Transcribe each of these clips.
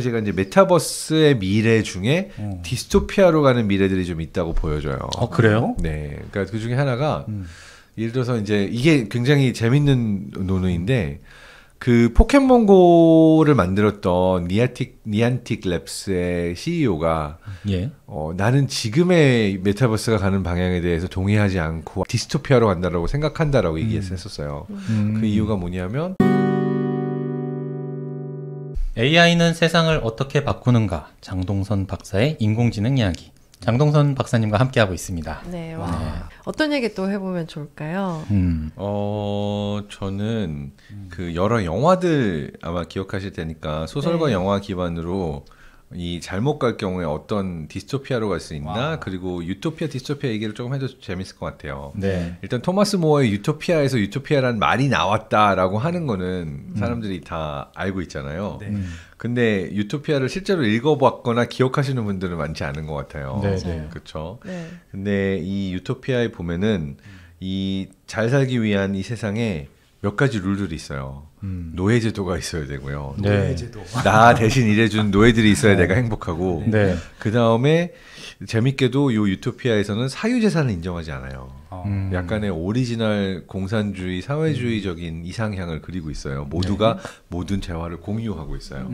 제가 이제 메타버스의 미래 중에 디스토피아로 가는 미래들이 좀 있다고 보여져요. 그래요? 네, 그러니까 그 중에 하나가 예를 들어서 이제 이게 굉장히 재밌는 논의인데 그 포켓몬고를 만들었던 니안틱 랩스의 CEO가 예. 나는 지금의 메타버스가 가는 방향에 대해서 동의하지 않고 디스토피아로 간다라고 생각한다라고 얘기했었어요. 그 이유가 뭐냐면 AI는 세상을 어떻게 바꾸는가? 장동선 박사의 인공지능 이야기. 장동선 박사님과 함께하고 있습니다. 네, 와. 어떤 얘기 또 해보면 좋을까요? 저는 그 여러 영화들 아마 기억하실 테니까 소설과 네. 영화 기반으로 이 잘못 갈 경우에 어떤 디스토피아로 갈 수 있나 그리고 유토피아 디스토피아 얘기를 조금 해도 재밌을 것 같아요. 네. 일단 토마스 모어의 유토피아에서 유토피아라는 말이 나왔다라고 하는 거는 사람들이 다 알고 있잖아요. 네. 근데 유토피아를 실제로 읽어봤거나 기억하시는 분들은 많지 않은 것 같아요. 네, 네. 그렇죠. 네. 근데 이 유토피아에 보면은 이 잘 살기 위한 이 세상에 몇 가지 룰들이 있어요. 노예제도가 있어야 되고요. 네. 노예제도. 나 대신 일해준 노예들이 있어야 내가 행복하고 네. 그 다음에 재밌게도 요 유토피아에서는 사유재산을 인정하지 않아요. 약간의 오리지널 공산주의 사회주의적인 이상향을 그리고 있어요. 모두가 모든 재화를 공유하고 있어요.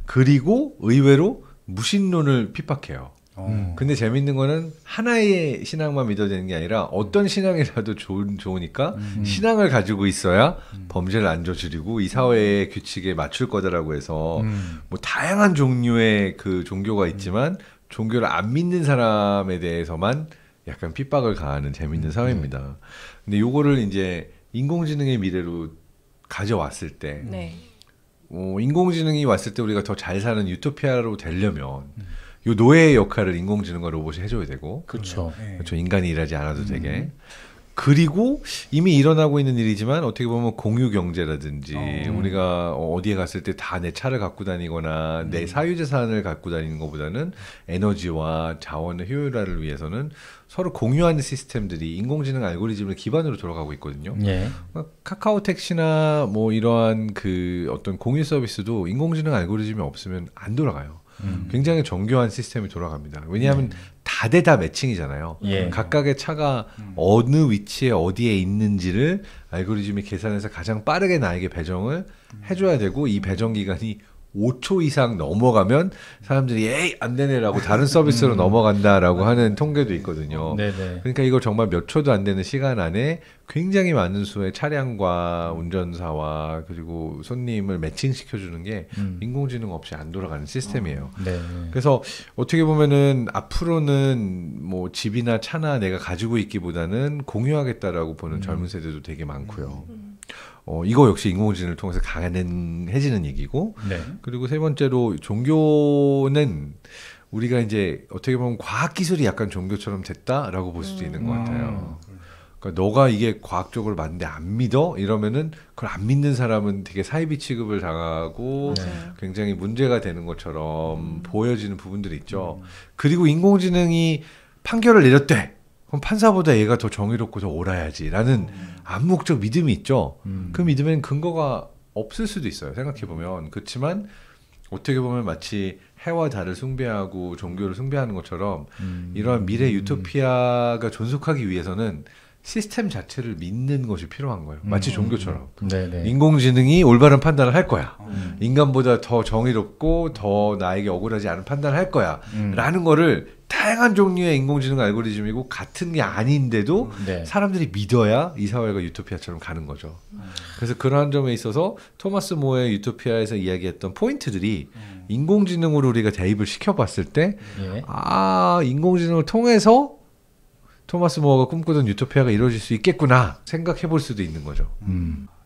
그리고 의외로 무신론을 핍박해요. 근데 재밌는 거는 하나의 신앙만 믿어야 되는 게 아니라 어떤 신앙이라도 좋으니까 신앙을 가지고 있어야 범죄를 안 저지르고 이 사회의 규칙에 맞출 거다라고 해서 뭐 다양한 종류의 그 종교가 있지만 종교를 안 믿는 사람에 대해서만 약간 핍박을 가하는 재밌는 사회입니다. 근데 요거를 이제 인공지능의 미래로 가져왔을 때 네. 인공지능이 왔을 때 우리가 더 잘 사는 유토피아로 되려면 요 노예의 역할을 인공지능과 로봇이 해줘야 되고 그렇죠. 그렇죠. 인간이 일하지 않아도 되게. 그리고 이미 일어나고 있는 일이지만 어떻게 보면 공유 경제라든지 우리가 어디에 갔을 때 다 내 차를 갖고 다니거나 내 사유재산을 갖고 다니는 것보다는 에너지와 자원의 효율화를 위해서는 서로 공유하는 시스템들이 인공지능 알고리즘을 기반으로 돌아가고 있거든요. 예. 카카오 택시나 뭐 이러한 그 어떤 공유 서비스도 인공지능 알고리즘이 없으면 안 돌아가요. 굉장히 정교한 시스템이 돌아갑니다. 왜냐하면 다 대 다 매칭이잖아요. 예. 각각의 차가 어느 위치에 어디에 있는지를 알고리즘이 계산해서 가장 빠르게 나에게 배정을 해줘야 되고 이 배정 기간이 5초 이상 넘어가면 사람들이 에이 안 되네라고 다른 서비스로 넘어간다라고 하는 통계도 있거든요. 네네. 그러니까 이걸 정말 몇 초도 안 되는 시간 안에 굉장히 많은 수의 차량과 운전사와 그리고 손님을 매칭시켜주는 게 인공지능 없이 안 돌아가는 시스템이에요. 네. 그래서 어떻게 보면은 앞으로는 뭐 집이나 차나 내가 가지고 있기보다는 공유하겠다라고 보는 젊은 세대도 되게 많고요. 이거 역시 인공지능을 통해서 가능해지는 얘기고 네. 그리고 세 번째로 종교는 우리가 이제 어떻게 보면 과학기술이 약간 종교처럼 됐다라고 볼 수도 있는 것 같아요. 그러니까 너가 이게 과학적으로 맞는데 안 믿어? 이러면은 그걸 안 믿는 사람은 되게 사이비 취급을 당하고 맞아요. 굉장히 문제가 되는 것처럼 보여지는 부분들이 있죠. 그리고 인공지능이 판결을 내렸대. 그럼 판사보다 얘가 더 정의롭고 더 옳아야지라는 암묵적 믿음이 있죠. 그 믿음에는 근거가 없을 수도 있어요. 생각해보면. 그렇지만 어떻게 보면 마치 해와 달을 숭배하고 종교를 숭배하는 것처럼 이러한 미래 유토피아가 존속하기 위해서는 시스템 자체를 믿는 것이 필요한 거예요. 마치 종교처럼. 네네. 인공지능이 올바른 판단을 할 거야. 인간보다 더 정의롭고 더 나에게 억울하지 않은 판단을 할 거야. 라는 거를 다양한 종류의 인공지능 알고리즘이고 같은 게 아닌데도 네. 사람들이 믿어야 이 사회가 유토피아처럼 가는 거죠. 그래서 그러한 점에 있어서 토마스 모어의 유토피아에서 이야기했던 포인트들이 인공지능으로 우리가 대입을 시켜봤을 때 예. 인공지능을 통해서 토마스 모어가 꿈꾸던 유토피아가 이루어질 수 있겠구나 생각해 볼 수도 있는 거죠.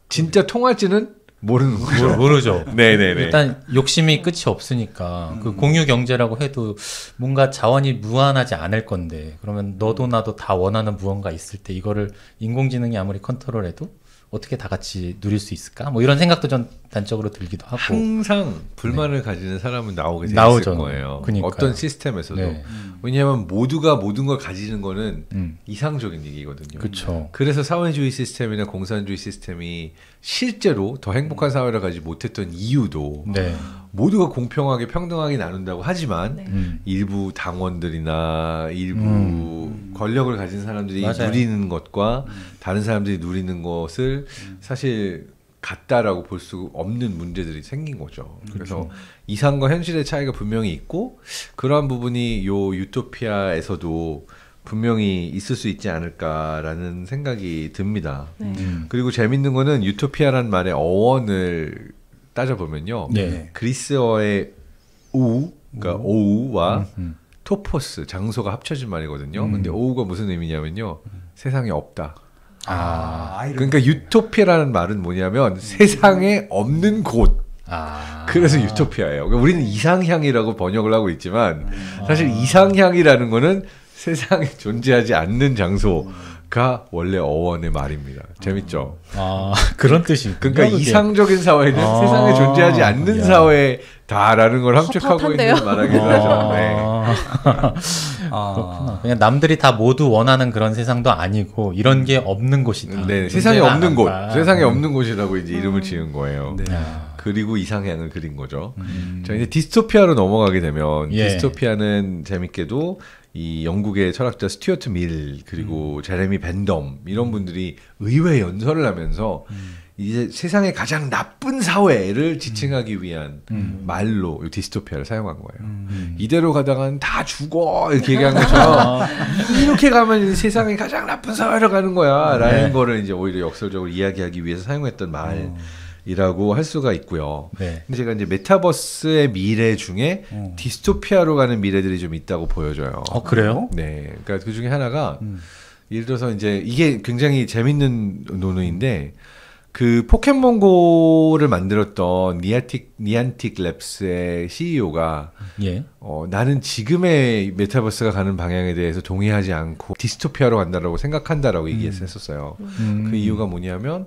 진짜 통할지는 모르는 거죠. 모르죠. 네네네. 일단 욕심이 끝이 없으니까 그 공유 경제라고 해도 뭔가 자원이 무한하지 않을 건데 그러면 너도 나도 다 원하는 무언가 있을 때 이거를 인공지능이 아무리 컨트롤해도 어떻게 다 같이 누릴 수 있을까? 뭐 이런 생각도 전 단적으로 들기도 하고 항상 불만을 가지는 사람은 나오게 돼 나오죠. 있을 거예요. 그러니까요. 어떤 시스템에서도. 네. 왜냐하면 모두가 모든 걸 가지는 거는 이상적인 얘기거든요. 그렇죠. 그래서 사회주의 시스템이나 공산주의 시스템이 실제로 더 행복한 사회를 가지 못했던 이유도 네. 모두가 공평하게 평등하게 나눈다고 하지만 네. 일부 당원들이나 일부 권력을 가진 사람들이 맞아요. 누리는 것과 다른 사람들이 누리는 것을 사실 같다라고 볼 수 없는 문제들이 생긴 거죠. 그래서 이상과 현실의 차이가 분명히 있고 그러한 부분이 요 유토피아에서도 분명히 있을 수 있지 않을까라는 생각이 듭니다. 네. 그리고 재밌는 거는 유토피아라는 말의 어원을 따져보면요. 네. 그리스어의 우, 그러니까 오우와 토포스, 장소가 합쳐진 말이거든요. 근데 오우가 무슨 의미냐면요. 세상에 없다. 그러니까 유토피아라는 말은 뭐냐면 세상에 없는 곳. 그래서 유토피아예요. 그러니까 우리는 이상향이라고 번역을 하고 있지만 사실 이상향이라는 거는 세상에 존재하지 않는 장소가 원래 어원의 말입니다. 재밌죠? 그런 뜻이. 그러니까 이상적인 사회는 세상에 존재하지 않는 사회다라는 걸 함축하고 헛헛한데요? 있는 말하기도 하죠. 네. 그렇구나. 그냥 남들이 다 모두 원하는 그런 세상도 아니고 이런 게 없는 곳이다. 네, 세상에 없는 곳, 않다. 세상에 없는 곳이라고 이제 이름을 지은 거예요. 네. 그리고 이상향을 그린 거죠. 자, 이제 디스토피아로 넘어가게 되면 예. 디스토피아는 재밌게도 이 영국의 철학자 스튜어트 밀 그리고 제레미 벤덤 이런 분들이 의외 연설을 하면서 이제 세상의 가장 나쁜 사회를 지칭하기 위한 말로 이 디스토피아를 사용한 거예요. 이대로 가다가는 다 죽어 이렇게 얘기한 것처럼 이렇게 가면 세상의 가장 나쁜 사회로 가는 거야 라는 거를 이제 오히려 역설적으로 이야기하기 위해서 사용했던 말이라고 할 수가 있고요. 네. 근데 제가 이제 메타버스의 미래 중에 디스토피아로 가는 미래들이 좀 있다고 보여져요. 그래요? 네, 그러니까 그 중에 하나가 예를 들어서 이제 이게 굉장히 재밌는 논의인데 그 포켓몬고를 만들었던 니안틱 랩스의 CEO가 예. 나는 지금의 메타버스가 가는 방향에 대해서 동의하지 않고 디스토피아로 간다라고 생각한다라고 얘기했었어요. 그 이유가 뭐냐면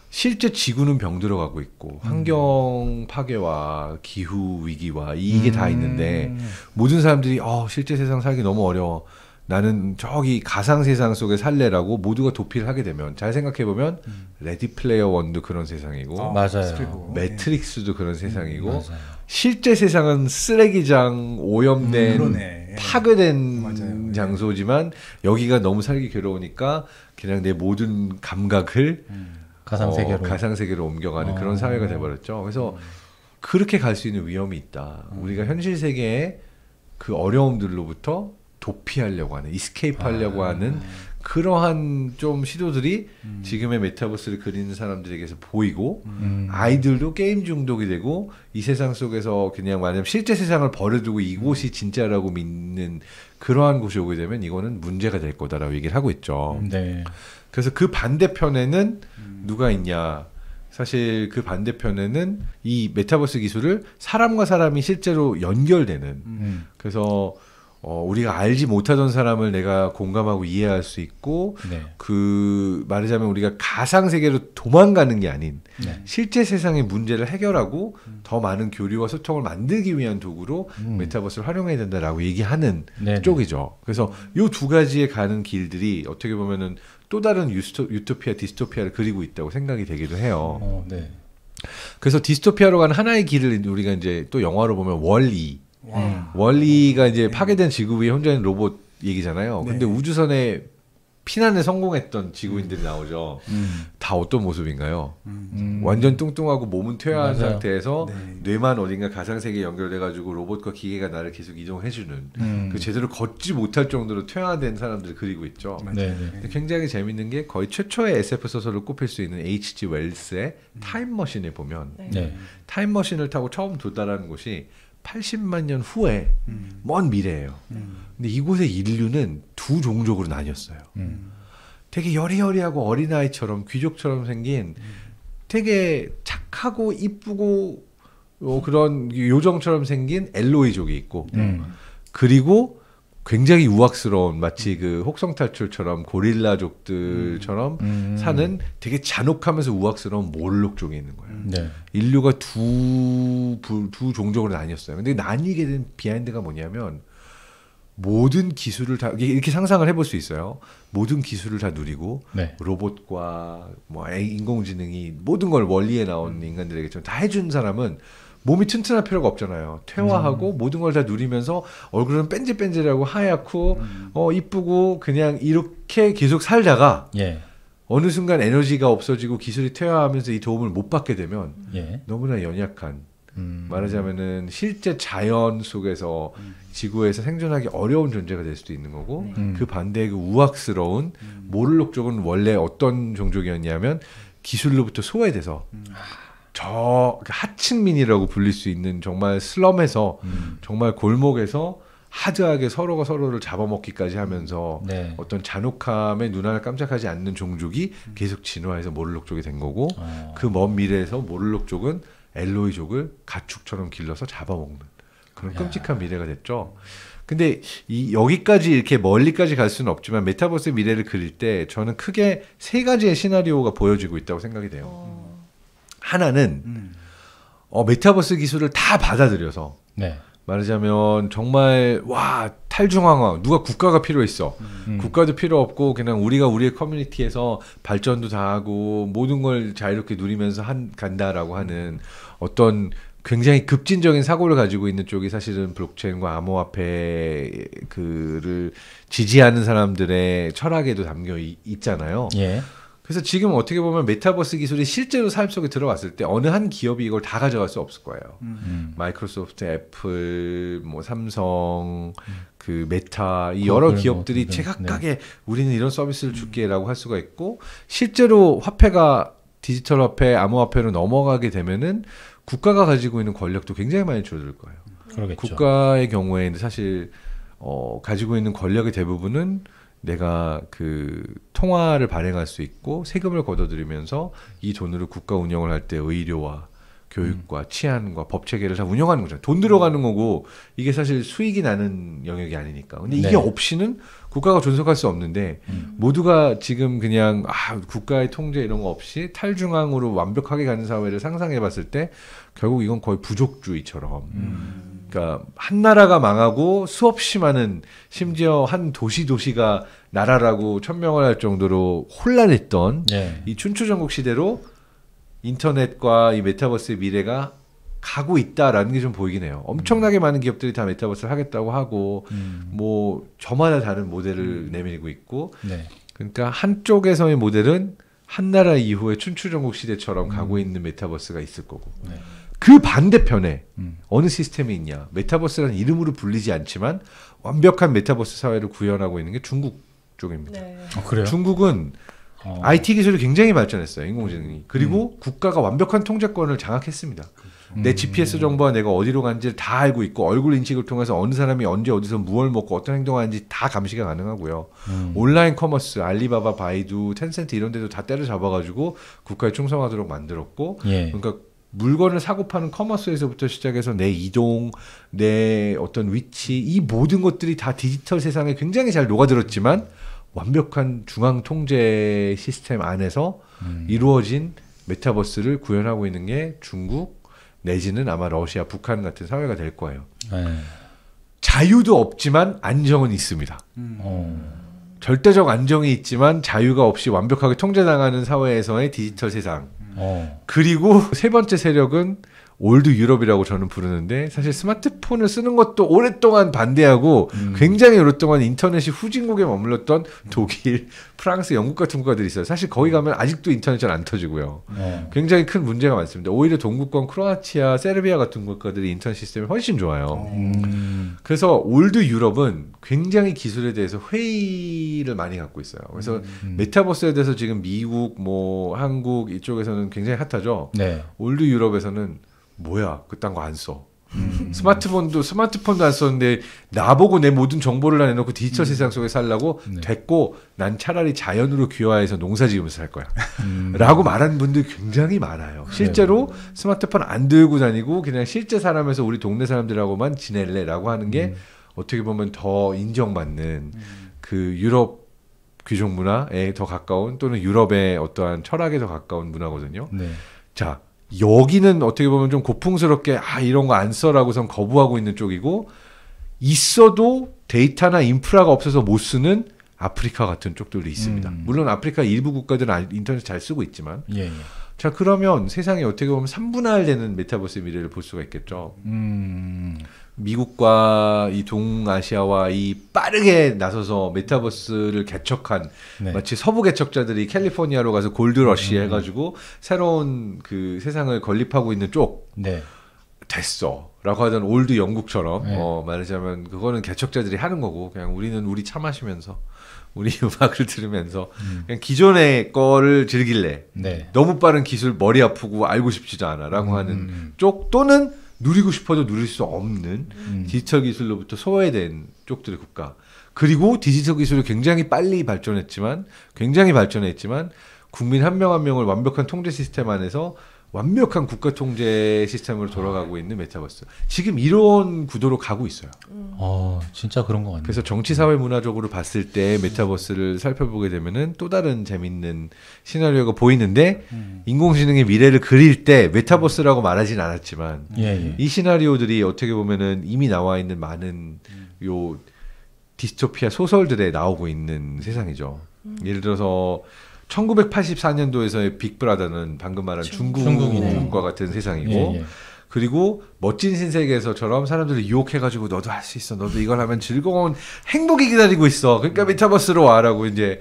실제 지구는 병들어가고 있고 환경 파괴와 기후 위기와 이게 다 있는데 모든 사람들이 실제 세상 살기 너무 어려워. 나는 저기 가상 세상 속에 살래라고 모두가 도피를 하게 되면 잘 생각해 보면 레디 플레이어 원도 그런 세상이고 맞아요. 매트릭스도 그런 세상이고 맞아요. 실제 세상은 쓰레기장 오염된 파괴된 맞아요. 장소지만 여기가 너무 살기 괴로우니까 그냥 내 모든 감각을 가상세계로 옮겨가는 그런 사회가 돼버렸죠. 그래서 그렇게 갈 수 있는 위험이 있다. 우리가 현실 세계의 그 어려움들로부터 도피하려고 하는, 이스케이프하려고 하는 그러한 좀 시도들이 지금의 메타버스를 그리는 사람들에게서 보이고 아이들도 게임 중독이 되고 이 세상 속에서 그냥 만약 실제 세상을 버려두고 이곳이 진짜라고 믿는 그러한 곳이 오게 되면 이거는 문제가 될 거다라고 얘기를 하고 있죠. 네. 그래서 그 반대편에는 누가 있냐? 사실 그 반대편에는 이 메타버스 기술을 사람과 사람이 실제로 연결되는 그래서 우리가 알지 못하던 사람을 내가 공감하고 이해할 수 있고 그 말하자면 우리가 가상 세계로 도망가는 게 아닌 실제 세상의 문제를 해결하고 더 많은 교류와 소통을 만들기 위한 도구로 메타버스를 활용해야 된다라고 얘기하는 쪽이죠. 그래서 이 두 가지에 가는 길들이 어떻게 보면은 또 다른 유토피아, 디스토피아를 그리고 있다고 생각이 되기도 해요. 그래서 디스토피아로 가는 하나의 길을 우리가 이제 또 영화로 보면 월이 월리가 이제 파괴된 지구 위에 혼자 있는 로봇 얘기잖아요. 근데 우주선에 피난에 성공했던 지구인들이 나오죠. 다 어떤 모습인가요? 완전 뚱뚱하고 몸은 퇴화한 상태에서 뇌만 어딘가 가상세계에 연결돼가지고 로봇과 기계가 나를 계속 이동해주는 그 제대로 걷지 못할 정도로 퇴화된 사람들을 그리고 있죠. 근데 굉장히 재밌는 게 거의 최초의 SF 소설을 꼽힐 수 있는 H.G. 웰스의 타임머신에 보면 타임머신을 타고 처음 도달하는 곳이 80만 년 후에 먼 미래예요. 근데 이곳의 인류는 두 종족으로 나뉘었어요. 되게 여리여리하고 어린아이처럼 귀족처럼 생긴 되게 착하고 이쁘고 그런 요정처럼 생긴 엘로이족이 있고 그리고 굉장히 우악스러운 마치 그 혹성탈출처럼 고릴라족들처럼 사는 되게 잔혹하면서 우악스러운 모를록족이 있는 거예요. 네. 인류가 두 종족으로 나뉘었어요. 근데 나뉘게 된 비하인드가 뭐냐면 모든 기술을 다 이렇게 상상을 해볼 수 있어요. 모든 기술을 다 누리고 네. 로봇과 뭐 인공지능이 모든 걸 원리에 나온 인간들에게 좀 다 해준 사람은 몸이 튼튼할 필요가 없잖아요. 퇴화하고 모든 걸 다 누리면서 얼굴은 뺀질뺀질하고 하얗고 이쁘고 그냥 이렇게 계속 살다가 예. 어느 순간 에너지가 없어지고 기술이 퇴화하면서 이 도움을 못 받게 되면 예. 너무나 연약한 말하자면은 실제 자연 속에서 지구에서 생존하기 어려운 존재가 될 수도 있는 거고 그 반대의 그 우악스러운 모를록족은 원래 어떤 종족이었냐면 기술로부터 소외돼서 저 하층민이라고 불릴 수 있는 정말 슬럼에서 정말 골목에서 하드하게 서로가 서로를 잡아먹기까지 하면서 네. 어떤 잔혹함에 눈 하나 깜짝하지 않는 종족이 계속 진화해서 모를록족이 된 거고 그 먼 미래에서 모를록족은 엘로이족을 가축처럼 길러서 잡아먹는 그런 끔찍한 미래가 됐죠. 근데 여기까지 이렇게 멀리까지 갈 수는 없지만 메타버스의 미래를 그릴 때 저는 크게 세 가지의 시나리오가 보여지고 있다고 생각이 돼요. 하나는 메타버스 기술을 다 받아들여서 네. 말하자면 정말 와 탈중앙화 누가 국가가 필요했어. 국가도 필요 없고 그냥 우리가 우리의 커뮤니티에서 발전도 다 하고 모든 걸 자유롭게 누리면서 간다라고 하는 어떤 굉장히 급진적인 사고를 가지고 있는 쪽이 사실은 블록체인과 암호화폐를 지지하는 사람들의 철학에도 담겨 있잖아요. 예. 그래서 지금 어떻게 보면 메타버스 기술이 실제로 삶 속에 들어왔을 때 어느 한 기업이 이걸 다 가져갈 수 없을 거예요. 마이크로소프트, 애플, 뭐 삼성, 그 메타 이 여러 기업들이 제각각의 우리는 이런 서비스를 줄게라고 할 수가 있고 실제로 화폐가 디지털 화폐, 암호화폐로 넘어가게 되면은 국가가 가지고 있는 권력도 굉장히 많이 줄어들 거예요. 그러겠죠. 국가의 경우에는 사실 가지고 있는 권력의 대부분은 내가 그 통화를 발행할 수 있고 세금을 걷어들이면서 이 돈으로 국가 운영을 할 때 의료와 교육과 치안과 법 체계를 다 운영하는 거잖아요. 돈 들어가는 거고 이게 사실 수익이 나는 영역이 아니니까. 근데 이게 없이는 국가가 존속할 수 없는데 모두가 지금 그냥 국가의 통제 이런 거 없이 탈중앙으로 완벽하게 가는 사회를 상상해 봤을 때 결국 이건 거의 부족주의처럼 그러니까 한 나라가 망하고 수없이 많은 심지어 한 도시가 나라라고 천명을 할 정도로 혼란했던 이 춘추전국 시대로 인터넷과 이 메타버스의 미래가 가고 있다라는 게 좀 보이긴 해요. 엄청나게 많은 기업들이 다 메타버스를 하겠다고 하고 뭐 저마다 다른 모델을 내밀고 있고 그러니까 한쪽에서의 모델은 한나라 이후에 춘추전국 시대처럼 가고 있는 메타버스가 있을 거고 그 반대편에 어느 시스템이 있냐. 메타버스라는 이름으로 불리지 않지만 완벽한 메타버스 사회를 구현하고 있는 게 중국 쪽입니다. 그래요? 중국은 IT 기술이 굉장히 발전했어요. 인공지능이. 그리고 국가가 완벽한 통제권을 장악했습니다. 내 GPS 정보와 내가 어디로 간지를 다 알고 있고 얼굴 인식을 통해서 어느 사람이 언제 어디서 무엇을 먹고 어떤 행동하는지 다 감시가 가능하고요. 온라인 커머스, 알리바바, 바이두, 텐센트 이런 데도 다 때려잡아가지고 국가에 충성하도록 만들었고 그러니까 물건을 사고 파는 커머스에서부터 시작해서 내 이동, 내 어떤 위치 이 모든 것들이 다 디지털 세상에 굉장히 잘 녹아들었지만 완벽한 중앙 통제 시스템 안에서 이루어진 메타버스를 구현하고 있는 게 중국 내지는 아마 러시아, 북한 같은 사회가 될 거예요. 자유도 없지만 안정은 있습니다. 절대적 안정이 있지만 자유가 없이 완벽하게 통제당하는 사회에서의 디지털 세상. 그리고 세 번째 세력은 올드 유럽이라고 저는 부르는데 사실 스마트폰을 쓰는 것도 오랫동안 반대하고 굉장히 오랫동안 인터넷이 후진국에 머물렀던 독일, 프랑스, 영국 같은 국가들이 있어요. 사실 거기 가면 아직도 인터넷 잘 안 터지고요. 굉장히 큰 문제가 많습니다. 오히려 동구권 크로아티아, 세르비아 같은 국가들이 인터넷 시스템이 훨씬 좋아요. 그래서 올드 유럽은 굉장히 기술에 대해서 회의를 많이 갖고 있어요. 그래서 메타버스에 대해서 지금 미국, 뭐 한국 이쪽에서는 굉장히 핫하죠. 올드 유럽에서는 뭐야 그딴 거 안 써. 스마트폰도 안 썼는데 나보고 내 모든 정보를 다 내놓고 디지털 세상 속에 살라고 됐고 난 차라리 자연으로 귀화해서 농사 지으면서 살 거야 라고 말하는 분들이 굉장히 많아요. 실제로 스마트폰 안 들고 다니고 그냥 실제 사람에서 우리 동네 사람들하고만 지낼래 라고 하는 게 어떻게 보면 더 인정받는 그 유럽 귀족 문화에 더 가까운 또는 유럽의 어떠한 철학에 더 가까운 문화거든요. 네. 자, 여기는 어떻게 보면 좀 고풍스럽게 이런 거 안 써라고선 거부하고 있는 쪽이고 있어도 데이터나 인프라가 없어서 못 쓰는 아프리카 같은 쪽들도 있습니다. 물론 아프리카 일부 국가들은 인터넷 잘 쓰고 있지만 예. 자, 그러면 세상에 어떻게 보면 3분할 되는 메타버스의 미래를 볼 수가 있겠죠. 미국과 이 동아시아와 이 빠르게 나서서 메타버스를 개척한 네. 마치 서부 개척자들이 캘리포니아로 가서 골드러시 해가지고 새로운 그 세상을 건립하고 있는 쪽 네. 됐어 라고 하던 올드 영국처럼 네. 말하자면 그거는 개척자들이 하는 거고 그냥 우리는 우리 차 마시면서 우리 음악을 들으면서 그냥 기존의 거를 즐길래 네. 너무 빠른 기술 머리 아프고 알고 싶지도 않아 라고 하는 쪽 또는 누리고 싶어도 누릴 수 없는 디지털 기술로부터 소외된 쪽들의 국가 그리고 디지털 기술이 굉장히 빨리 발전했지만 국민 한 명 한 명을 완벽한 통제 시스템 안에서 완벽한 국가 통제 시스템으로 돌아가고 있는 메타버스. 지금 이런 구도로 가고 있어요. 진짜 그런 것 같네요. 그래서 정치, 사회, 문화적으로 봤을 때 메타버스를 살펴보게 되면은 또 다른 재밌는 시나리오가 보이는데 인공지능의 미래를 그릴 때 메타버스라고 말하진 않았지만 이 시나리오들이 어떻게 보면은 이미 나와 있는 많은 요 디스토피아 소설들에 나오고 있는 세상이죠. 예를 들어서 1984년도에서의 빅브라더는 방금 말한 중국과 같은 세상이고 그리고 멋진 신세계에서처럼 사람들을 유혹해가지고 너도 할 수 있어 너도 이걸 하면 즐거운 행복이 기다리고 있어 그러니까 메타버스로 와라고 이제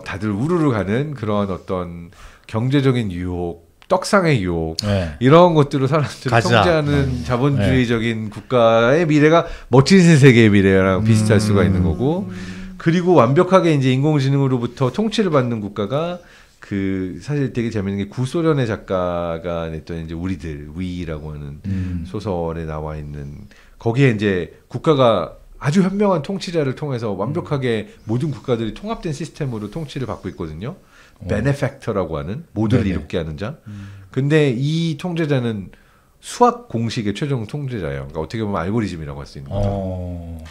다들 우르르 가는 그런 어떤 경제적인 유혹 떡상의 유혹 이런 것들을 사람들을 통제하는 자본주의적인 국가의 미래가 멋진 신세계의 미래랑 비슷할 수가 있는 거고 그리고 완벽하게 이제 인공지능으로부터 통치를 받는 국가가 그 사실 되게 재밌는 게 구소련의 작가가 냈던 이제 우리들 위라고 하는 소설에 나와 있는 거기에 이제 국가가 아주 현명한 통치자를 통해서 완벽하게 모든 국가들이 통합된 시스템으로 통치를 받고 있거든요. 베네팩터라고 하는 모두를 이롭게 하는 자. 근데 이 통제자는 수학 공식의 최종 통제자예요. 그러니까 어떻게 보면 알고리즘이라고 할 수 있는 거죠.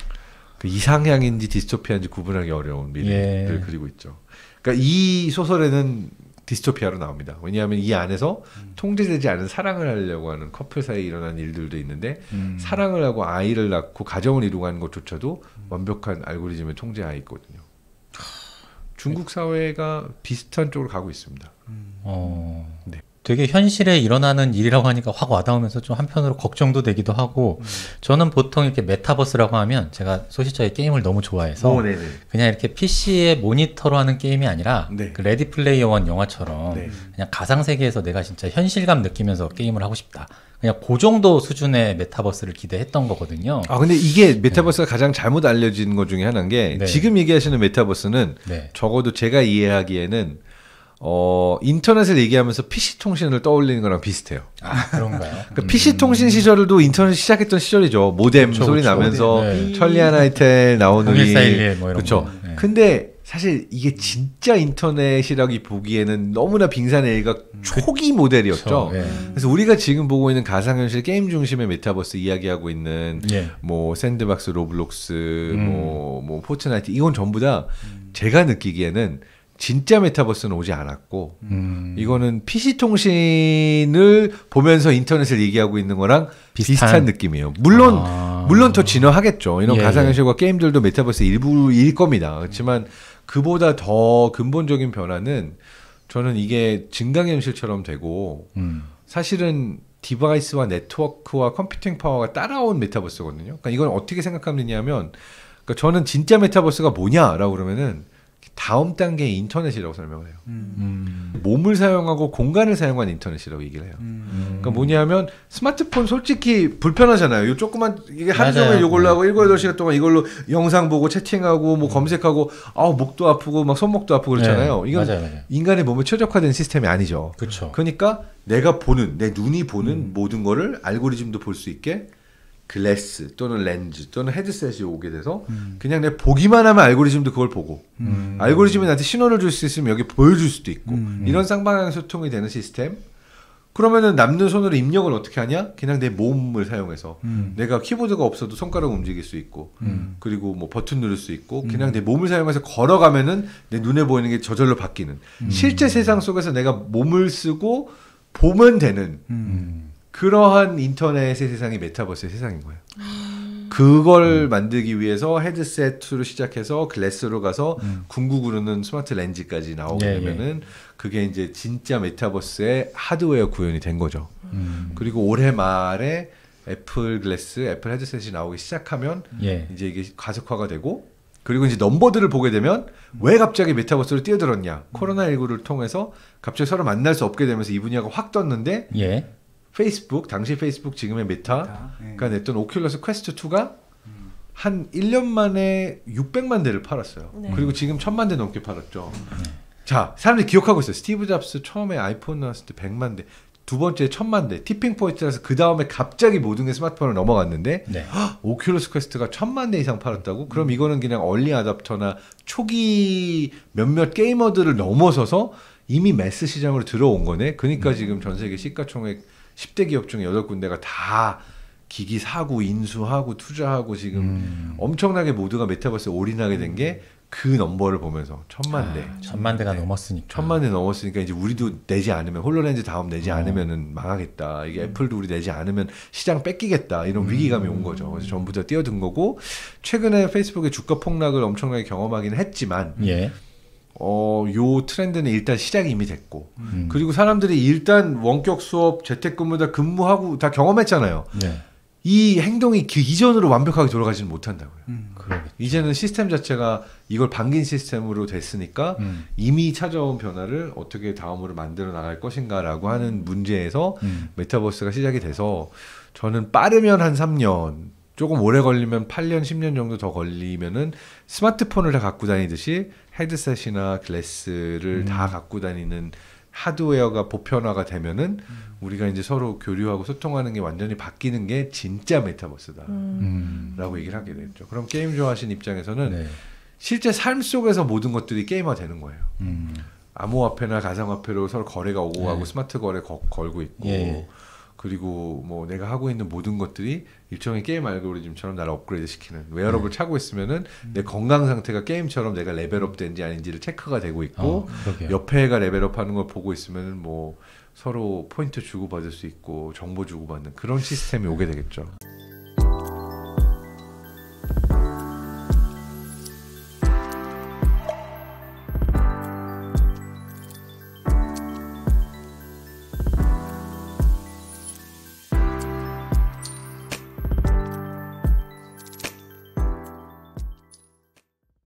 그 이상향인지 디스토피아인지 구분하기 어려운 미래를 그리고 있죠. 그러니까 이 소설에는 디스토피아로 나옵니다. 왜냐하면 이 안에서 통제되지 않은 사랑을 하려고 하는 커플 사이에 일어난 일들도 있는데 사랑을 하고 아이를 낳고 가정을 이루고 하는 것조차도 완벽한 알고리즘의 통제하에 있거든요. 중국 사회가 비슷한 쪽으로 가고 있습니다. 네. 되게 현실에 일어나는 일이라고 하니까 확 와닿으면서 좀 한편으로 걱정도 되기도 하고 저는 보통 이렇게 메타버스라고 하면 제가 소시적에 게임을 너무 좋아해서 그냥 이렇게 PC에 모니터로 하는 게임이 아니라 그 레디 플레이어 원 영화처럼 그냥 가상세계에서 내가 진짜 현실감 느끼면서 게임을 하고 싶다. 그냥 그 정도 수준의 메타버스를 기대했던 거거든요. 근데 이게 메타버스가 가장 잘못 알려진 것 중에 하나인 게 지금 얘기하시는 메타버스는 적어도 제가 이해하기에는 인터넷을 얘기하면서 PC 통신을 떠올리는 거랑 비슷해요. 그런가요? 그러니까 PC 통신 시절도 인터넷 시작했던 시절이죠. 모뎀 소리 나면서 천리안 하이텔 나오는 그렇죠. 근데 사실 이게 진짜 인터넷이라기 보기에는 너무나 빙산의 일각 초기 모델이었죠. 그래서 우리가 지금 보고 있는 가상현실 게임 중심의 메타버스 이야기하고 있는 뭐 샌드박스, 로블록스, 뭐 포트나이트 이건 전부 다 제가 느끼기에는 진짜 메타버스는 오지 않았고 이거는 PC 통신을 보면서 인터넷을 얘기하고 있는 거랑 비슷한 느낌이에요. 물론 더 진화하겠죠. 이런 가상현실과 게임들도 메타버스의 일부일 겁니다. 그렇지만 그보다 더 근본적인 변화는 저는 이게 증강현실처럼 되고 사실은 디바이스와 네트워크와 컴퓨팅 파워가 따라온 메타버스거든요. 그러니까 이건 어떻게 생각하면 되냐면 그러니까 저는 진짜 메타버스가 뭐냐라고 그러면은 다음 단계의 인터넷이라고 설명을 해요. 몸을 사용하고 공간을 사용한 인터넷이라고 얘기를 해요. 그러니까 뭐냐면 스마트폰 솔직히 불편하잖아요. 요 조그만 이게 하루 종일 이걸로 하고 7-8시간 동안 이걸로 영상 보고 채팅하고 뭐 검색하고 목도 아프고 막 손목도 아프고 그렇잖아요. 이건 맞아요. 인간의 몸에 최적화된 시스템이 아니죠. 그쵸. 그러니까 내가 보는 내 눈이 보는 모든 거를 알고리즘도 볼 수 있게 글래스 또는 렌즈 또는 헤드셋이 오게 돼서 그냥 내가 보기만 하면 알고리즘도 그걸 보고 알고리즘이 나한테 신호를 줄 수 있으면 여기 보여줄 수도 있고 이런 쌍방향 소통이 되는 시스템 그러면은 남는 손으로 입력을 어떻게 하냐? 그냥 내 몸을 사용해서 내가 키보드가 없어도 손가락 움직일 수 있고 그리고 뭐 버튼 누를 수 있고 그냥 내 몸을 사용해서 걸어가면은 내 눈에 보이는 게 저절로 바뀌는 실제 세상 속에서 내가 몸을 쓰고 보면 되는 그러한 인터넷의 세상이 메타버스의 세상인 거예요. 그걸 만들기 위해서 헤드셋으로 시작해서 글래스로 가서 궁극으로는 스마트 렌즈까지 나오게 되면은 그게 이제 진짜 메타버스의 하드웨어 구현이 된 거죠. 그리고 올해 말에 애플 글래스, 애플 헤드셋이 나오기 시작하면 이제 이게 가속화가 되고 그리고 이제 넘버들을 보게 되면 왜 갑자기 메타버스로 뛰어들었냐. 코로나19를 통해서 갑자기 서로 만날 수 없게 되면서 이 분야가 확 떴는데 페이스북, 당시 페이스북 지금의 메타가 냈던 오큘러스 퀘스트 2가 한 1년 만에 600만 대를 팔았어요. 그리고 지금 1000만 대 넘게 팔았죠. 자, 사람들이 기억하고 있어요. 스티브 잡스 처음에 아이폰 나왔을 때 100만 대, 두 번째 1000만 대, 티핑 포인트라서 그 다음에 갑자기 모든 게 스마트폰으로 넘어갔는데 오큘러스 퀘스트가 1000만 대 이상 팔았다고? 그럼 이거는 그냥 얼리 아답터나 초기 몇몇 게이머들을 넘어서서 이미 매스 시장으로 들어온 거네. 그러니까 지금 전 세계 시가총액 10대 기업 중에 8군데가 다 기기 사고 인수하고 투자하고 지금 엄청나게 모두가 메타버스에 올인하게 된 게 그 넘버를 보면서 1000만 대. 1000만 대가 넘었으니까. 1000만 대 넘었으니까 이제 우리도 내지 않으면 홀로렌즈 다음 내지 않으면은 망하겠다. 이게 애플도 우리 내지 않으면 시장 뺏기겠다. 이런 위기감이 온 거죠. 그래서 전부 다 뛰어든 거고 최근에 페이스북의 주가 폭락을 엄청나게 경험하기는 했지만 요 트렌드는 일단 시작이 이미 됐고 그리고 사람들이 일단 원격 수업, 재택근무 다 근무하고 다 경험했잖아요. 이 행동이 그 이전으로 완벽하게 돌아가지는 못한다고요. 이제는 시스템 자체가 이걸 반긴 시스템으로 됐으니까 이미 찾아온 변화를 어떻게 다음으로 만들어 나갈 것인가라고 하는 문제에서 메타버스가 시작이 돼서 저는 빠르면 한 3년 조금 오래 걸리면 8년, 10년 정도 더 걸리면은 스마트폰을 다 갖고 다니듯이 헤드셋이나 글래스를 다 갖고 다니는 하드웨어가 보편화가 되면은 우리가 이제 서로 교류하고 소통하는 게 완전히 바뀌는 게 진짜 메타버스다 라고 얘기를 하게 됐죠. 그럼 게임 좋아하시는 입장에서는 실제 삶 속에서 모든 것들이 게임화 되는 거예요. 암호화폐나 가상화폐로 서로 거래가 오고 가고 스마트 거래 걸고 있고 그리고 뭐 내가 하고 있는 모든 것들이 일종의 게임 알고리즘처럼 나를 업그레이드 시키는 웨어러블 차고 있으면은 내 건강 상태가 게임처럼 내가 레벨업 된지 아닌지를 체크가 되고 있고 옆에 애가 레벨업 하는 걸 보고 있으면은 뭐 서로 포인트 주고받을 수 있고 정보 주고받는 그런 시스템이 오게 되겠죠.